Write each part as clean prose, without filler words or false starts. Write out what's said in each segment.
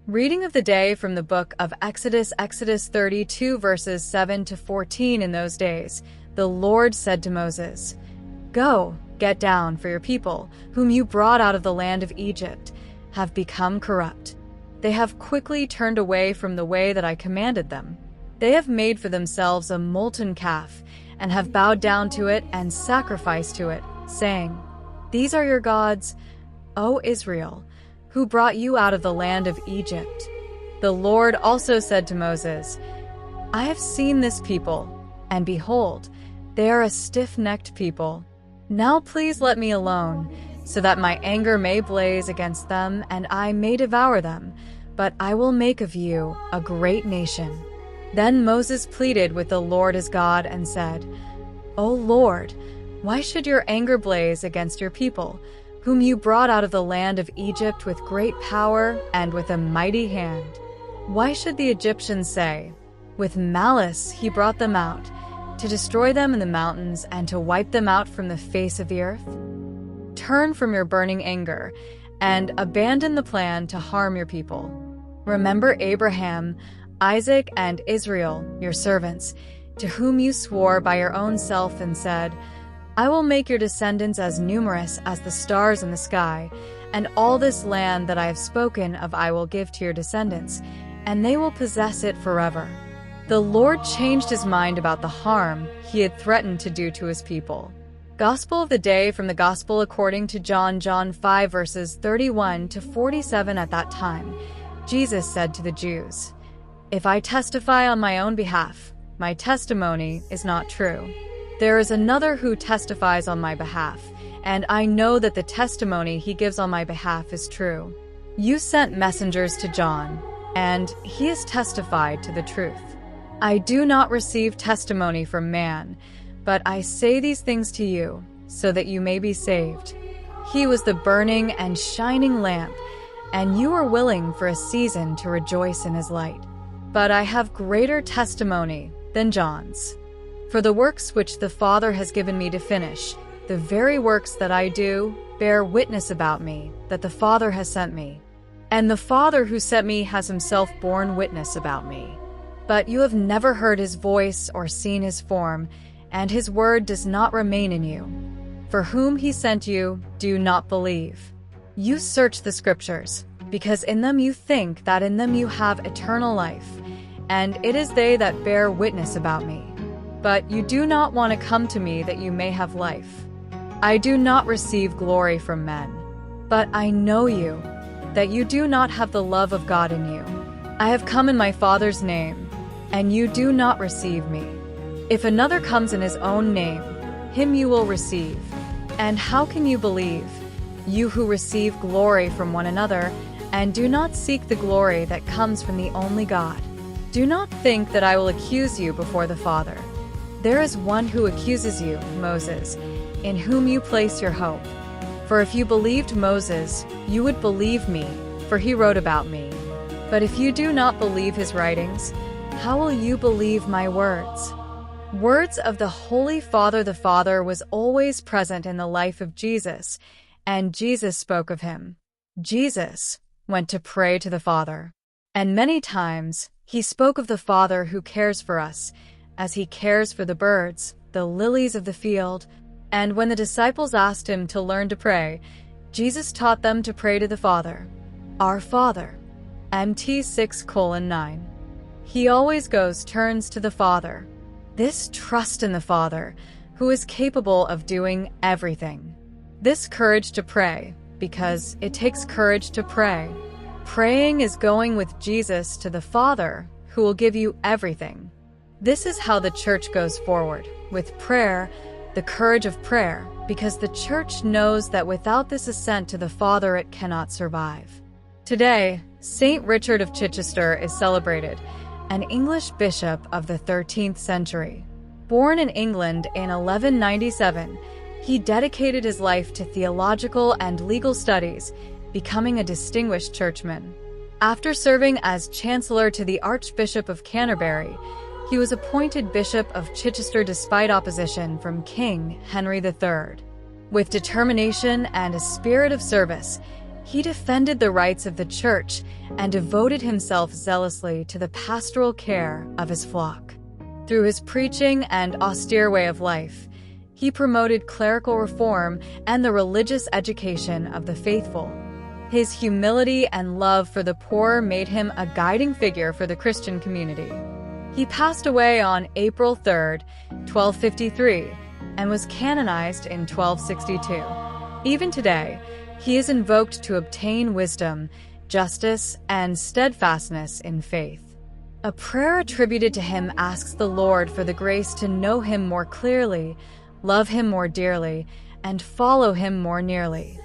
Reading of the day from the book of Exodus, Exodus 32 verses 7 to 14. In those days, the Lord said to Moses, "Go, get down, for your people, whom you brought out of the land of Egypt, have become corrupt. They have quickly turned away from the way that I commanded them. They have made for themselves a molten calf, and have bowed down to it and sacrificed to it, saying, 'These are your gods, O Israel, who brought you out of the land of Egypt.' The Lord also said to Moses, 'I have seen this people, and behold, they are a stiff-necked people. Now please let me alone, so that my anger may blaze against them, and I may devour them, but I will make of you a great nation.' Then Moses pleaded with the Lord his God and said, 'O Lord, why should your anger blaze against your people, whom you brought out of the land of Egypt with great power and with a mighty hand? Why should the Egyptians say, "With malice he brought them out, to destroy them in the mountains and to wipe them out from the face of the earth"? Turn from your burning anger and abandon the plan to harm your people. Remember Abraham, Isaac, and Israel, your servants, to whom you swore by your own self and said, "I will make your descendants as numerous as the stars in the sky, and all this land that I have spoken of I will give to your descendants, and they will possess it forever." The Lord changed his mind about the harm he had threatened to do to his people. Gospel of the day from the Gospel according to John, John 5 verses 31 to 47. At that time, Jesus said to the Jews, "If I testify on my own behalf, my testimony is not true. There is another who testifies on my behalf, and I know that the testimony he gives on my behalf is true. You sent messengers to John, and he has testified to the truth. I do not receive testimony from man, but I say these things to you, so that you may be saved. He was the burning and shining lamp, and you were willing for a season to rejoice in his light. But I have greater testimony than John's. For the works which the Father has given me to finish, the very works that I do, bear witness about me, that the Father has sent me. And the Father who sent me has himself borne witness about me. But you have never heard his voice or seen his form, and his word does not remain in you. For whom he sent you, do not believe. You search the Scriptures, because in them you think that in them you have eternal life, and it is they that bear witness about me. But you do not want to come to me that you may have life. I do not receive glory from men, but I know you, that you do not have the love of God in you. I have come in my Father's name, and you do not receive me. If another comes in his own name, him you will receive. And how can you believe, you who receive glory from one another, and do not seek the glory that comes from the only God? Do not think that I will accuse you before the Father. There is one who accuses you, Moses, in whom you place your hope. For if you believed Moses, you would believe me, for he wrote about me. But if you do not believe his writings, how will you believe my words? Words of the Holy Father. The Father was always present in the life of Jesus, and Jesus spoke of him. Jesus went to pray to the Father, and many times he spoke of the Father who cares for us, as he cares for the birds, the lilies of the field. And when the disciples asked him to learn to pray, Jesus taught them to pray to the Father, "Our Father." Mt 6:9. He always turns to the Father. This trust in the Father, who is capable of doing everything. This courage to pray, because it takes courage to pray. Praying is going with Jesus to the Father, who will give you everything. This is how the church goes forward, with prayer, the courage of prayer, because the church knows that without this ascent to the Father it cannot survive. Today, Saint Richard of Chichester is celebrated, an English bishop of the 13th century. Born in England in 1197, he dedicated his life to theological and legal studies, becoming a distinguished churchman. After serving as chancellor to the Archbishop of Canterbury, he was appointed Bishop of Chichester despite opposition from King Henry III. With determination and a spirit of service, He defended the rights of the church and devoted himself zealously to the pastoral care of his flock. Through his preaching and austere way of life, he promoted clerical reform and the religious education of the faithful. His humility and love for the poor made him a guiding figure for the Christian community. He passed away on April 3, 1253, and was canonized in 1262. Even today, he is invoked to obtain wisdom, justice, and steadfastness in faith. A prayer attributed to him asks the Lord for the grace to know him more clearly, love him more dearly, and follow him more nearly.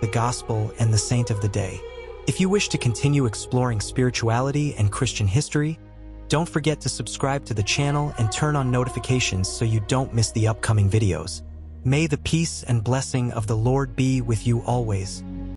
The Gospel and the Saint of the Day. If you wish to continue exploring spirituality and Christian history, don't forget to subscribe to the channel and turn on notifications so you don't miss the upcoming videos. May the peace and blessing of the Lord be with you always.